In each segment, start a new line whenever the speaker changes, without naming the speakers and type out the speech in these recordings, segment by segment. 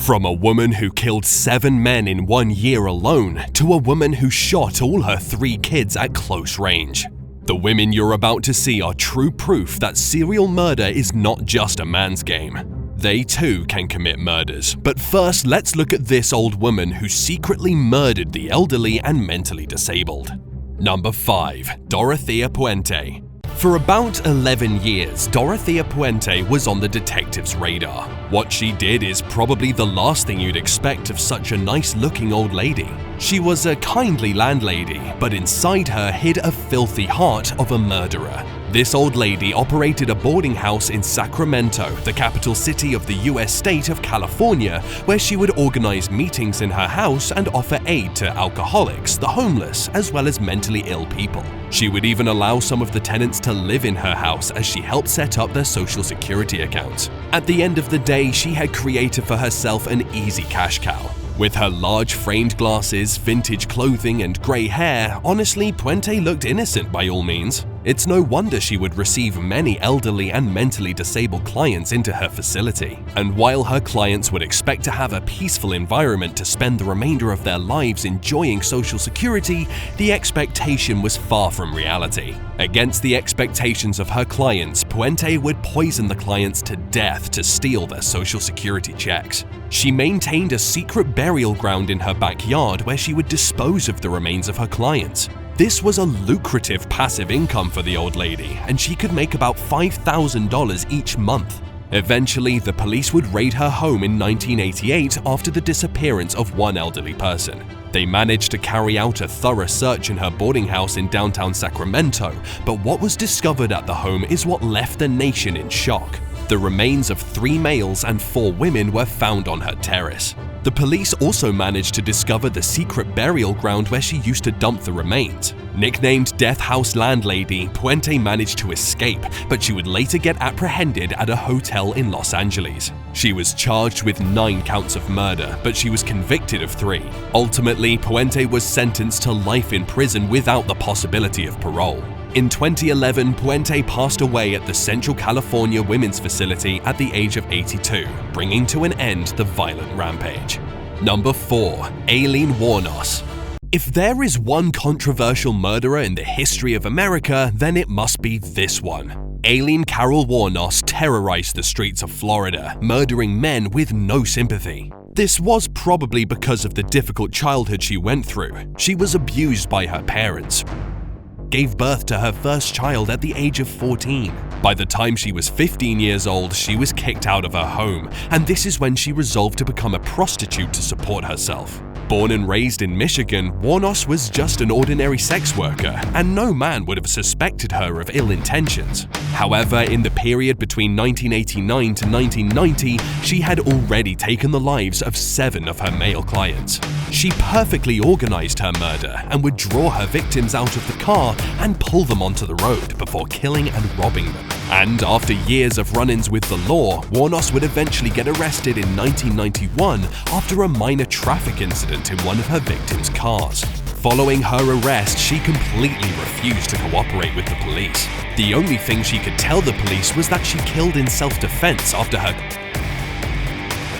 From a woman who killed 7 men in 1 year alone to a woman who shot all her 3 kids at close range. The women you're about to see are true proof that serial murder is not just a man's game. They too can commit murders. But first, let's look at this old woman who secretly murdered the elderly and mentally disabled. Number 5. Dorothea Puente. For about 11 years, Dorothea Puente was on the detectives' radar. What she did is probably the last thing you'd expect of such a nice-looking old lady. She was a kindly landlady, but inside her hid a filthy heart of a murderer. This old lady operated a boarding house in Sacramento, the capital city of the US state of California, where she would organize meetings in her house and offer aid to alcoholics, the homeless, as well as mentally ill people. She would even allow some of the tenants to live in her house as she helped set up their social security accounts. At the end of the day, she had created for herself an easy cash cow. With her large framed glasses, vintage clothing, and grey hair, honestly, Puente looked innocent by all means. It's no wonder she would receive many elderly and mentally disabled clients into her facility. And while her clients would expect to have a peaceful environment to spend the remainder of their lives enjoying Social Security, the expectation was far from reality. Against the expectations of her clients, Puente would poison the clients to death to steal their Social Security checks. She maintained a secret burial ground in her backyard where she would dispose of the remains of her clients. This was a lucrative passive income for the old lady, and she could make about $5,000 each month. Eventually, the police would raid her home in 1988 after the disappearance of one elderly person. They managed to carry out a thorough search in her boarding house in downtown Sacramento, but what was discovered at the home is what left the nation in shock. The remains of 3 males and 4 women were found on her terrace. The police also managed to discover the secret burial ground where she used to dump the remains. Nicknamed Death House Landlady, Puente managed to escape, but she would later get apprehended at a hotel in Los Angeles. She was charged with 9 counts of murder, but she was convicted of 3. Ultimately, Puente was sentenced to life in prison without the possibility of parole. In 2011, Puente passed away at the Central California Women's Facility at the age of 82, bringing to an end the violent rampage. Number 4. Aileen Wuornos. If there is one controversial murderer in the history of America, then it must be this one. Aileen Carol Wuornos terrorized the streets of Florida, murdering men with no sympathy. This was probably because of the difficult childhood she went through. She was abused by her parents, gave birth to her first child at the age of 14. By the time she was 15 years old, she was kicked out of her home, and this is when she resolved to become a prostitute to support herself. Born and raised in Michigan, Wuornos was just an ordinary sex worker, and no man would have suspected her of ill intentions. However, in the period between 1989 to 1990, she had already taken the lives of 7 of her male clients. She perfectly organized her murder and would draw her victims out of the car and pull them onto the road before killing and robbing them. And after years of run-ins with the law, Wuornos would eventually get arrested in 1991 after a minor traffic incident in one of her victims' cars. Following her arrest, she completely refused to cooperate with the police. The only thing she could tell the police was that she killed in self-defense after her...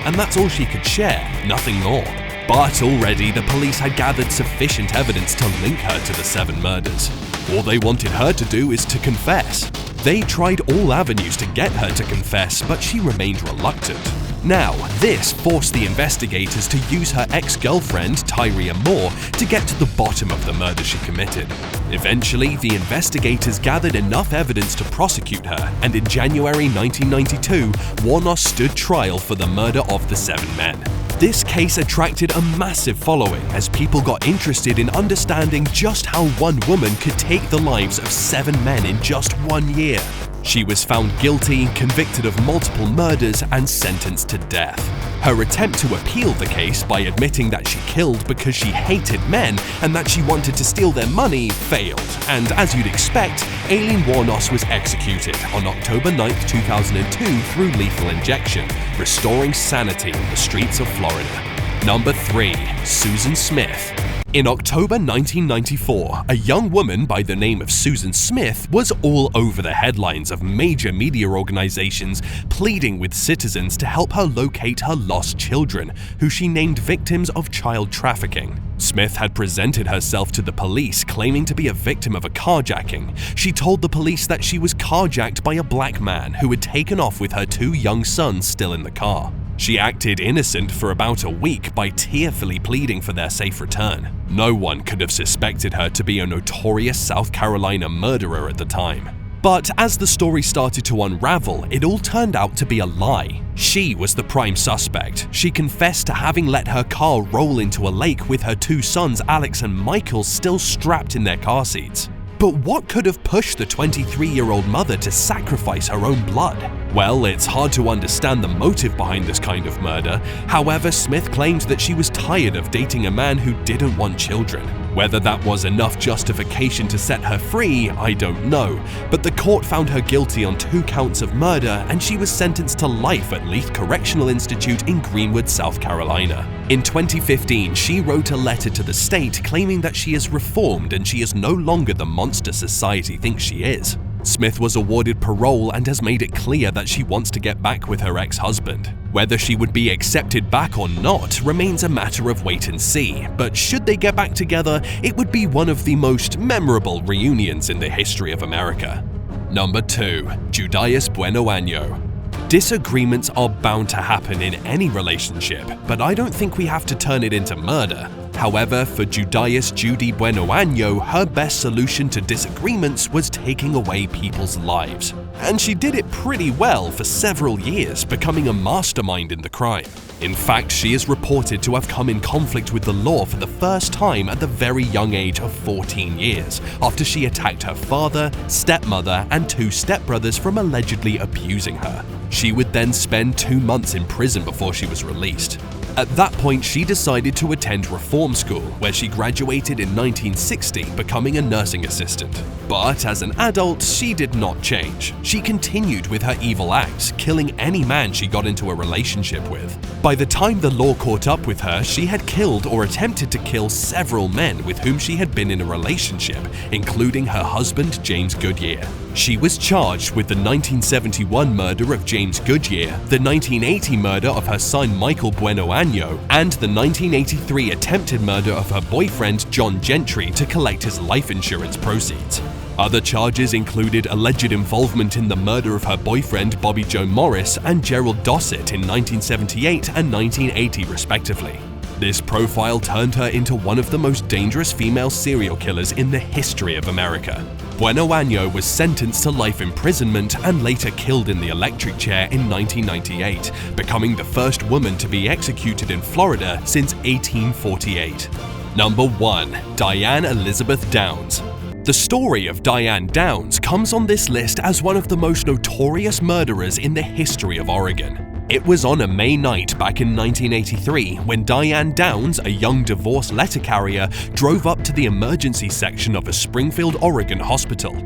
And that's all she could share, nothing more. But already the police had gathered sufficient evidence to link her to the 7 murders. All they wanted her to do is to confess. They tried all avenues to get her to confess, but she remained reluctant. Now, this forced the investigators to use her ex-girlfriend, Tyria Moore, to get to the bottom of the murder she committed. Eventually, the investigators gathered enough evidence to prosecute her, and in January 1992, Wuornos stood trial for the murder of the 7 men. This case attracted a massive following as people got interested in understanding just how one woman could take the lives of 7 men in just 1 year. She was found guilty, convicted of multiple murders, and sentenced to death. Her attempt to appeal the case by admitting that she killed because she hated men and that she wanted to steal their money failed, and as you'd expect, Aileen Wuornos was executed on October 9, 2002 through lethal injection, restoring sanity in the streets of Florida. Number 3. Susan Smith. In October 1994, a young woman by the name of Susan Smith was all over the headlines of major media organizations pleading with citizens to help her locate her lost children, who she named victims of child trafficking. Smith had presented herself to the police claiming to be a victim of a carjacking. She told the police that she was carjacked by a black man who had taken off with her 2 young sons still in the car. She acted innocent for about a week by tearfully pleading for their safe return. No one could have suspected her to be a notorious South Carolina murderer at the time. But as the story started to unravel, it all turned out to be a lie. She was the prime suspect. She confessed to having let her car roll into a lake with her 2 sons, Alex and Michael, still strapped in their car seats. But what could have pushed the 23-year-old mother to sacrifice her own blood? Well, it's hard to understand the motive behind this kind of murder. However, Smith claimed that she was tired of dating a man who didn't want children. Whether that was enough justification to set her free, I don't know, but the court found her guilty on 2 counts of murder and she was sentenced to life at Leith Correctional Institute in Greenwood, South Carolina. In 2015, she wrote a letter to the state claiming that she is reformed and she is no longer the monster society thinks she is. Smith was awarded parole and has made it clear that she wants to get back with her ex-husband. Whether she would be accepted back or not remains a matter of wait and see, but should they get back together, it would be one of the most memorable reunions in the history of America. Number 2. Judais Bueno Año. Disagreements are bound to happen in any relationship, but I don't think we have to turn it into murder. However, for Judais Judy Bueno Año, her best solution to disagreements was taking away people's lives. And she did it pretty well for several years, becoming a mastermind in the crime. In fact, she is reported to have come in conflict with the law for the first time at the very young age of 14 years, after she attacked her father, stepmother, and 2 stepbrothers from allegedly abusing her. She would then spend 2 months in prison before she was released. At that point, she decided to attend reform school, where she graduated in 1960, becoming a nursing assistant. But as an adult, she did not change. She continued with her evil acts, killing any man she got into a relationship with. By the time the law caught up with her, she had killed or attempted to kill several men with whom she had been in a relationship, including her husband, James Goodyear. She was charged with the 1971 murder of James Goodyear, the 1980 murder of her son Michael Bueno Año, and the 1983 attempted murder of her boyfriend John Gentry to collect his life insurance proceeds. Other charges included alleged involvement in the murder of her boyfriend Bobby Joe Morris and Gerald Dossett in 1978 and 1980 respectively. This profile turned her into one of the most dangerous female serial killers in the history of America. Bueno Año was sentenced to life imprisonment and later killed in the electric chair in 1998, becoming the first woman to be executed in Florida since 1848. Number 1. Diane Elizabeth Downs. The story of Diane Downs comes on this list as one of the most notorious murderers in the history of Oregon. It was on a May night back in 1983 when Diane Downs, a young divorce letter carrier, drove up to the emergency section of a Springfield, Oregon hospital.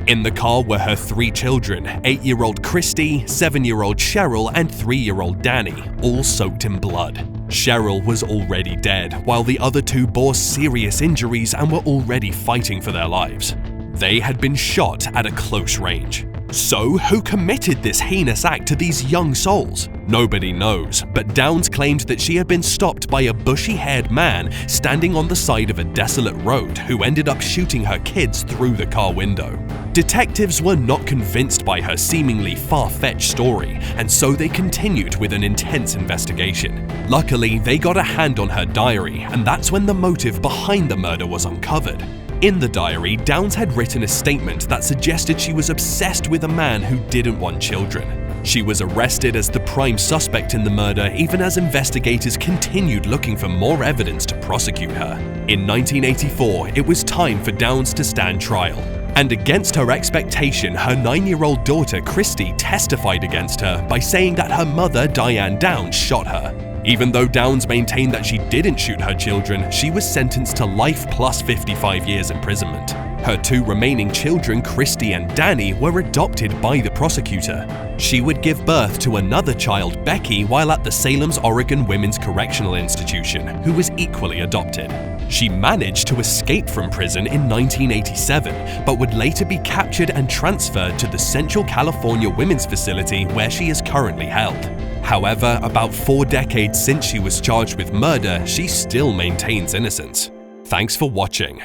In the car were her 3 children, 8-year-old Christy, 7-year-old Cheryl, and 3-year-old Danny, all soaked in blood. Cheryl was already dead, while the other 2 bore serious injuries and were already fighting for their lives. They had been shot at a close range. So, who committed this heinous act to these young souls? Nobody knows, but Downs claimed that she had been stopped by a bushy-haired man standing on the side of a desolate road who ended up shooting her kids through the car window. Detectives were not convinced by her seemingly far-fetched story, and so they continued with an intense investigation. Luckily, they got a hand on her diary, and that's when the motive behind the murder was uncovered. In the diary, Downs had written a statement that suggested she was obsessed with a man who didn't want children. She was arrested as the prime suspect in the murder, even as investigators continued looking for more evidence to prosecute her. In 1984, it was time for Downs to stand trial. And against her expectation, her 9-year-old daughter Christy testified against her by saying that her mother, Diane Downs, shot her. Even though Downs maintained that she didn't shoot her children, she was sentenced to life plus 55 years imprisonment. Her 2 remaining children, Christy and Danny, were adopted by the prosecutor. She would give birth to another child, Becky, while at the Salem's Oregon Women's Correctional Institution, who was equally adopted. She managed to escape from prison in 1987, but would later be captured and transferred to the Central California Women's Facility where she is currently held. However, about 4 decades since she was charged with murder, she still maintains innocence. Thanks for watching.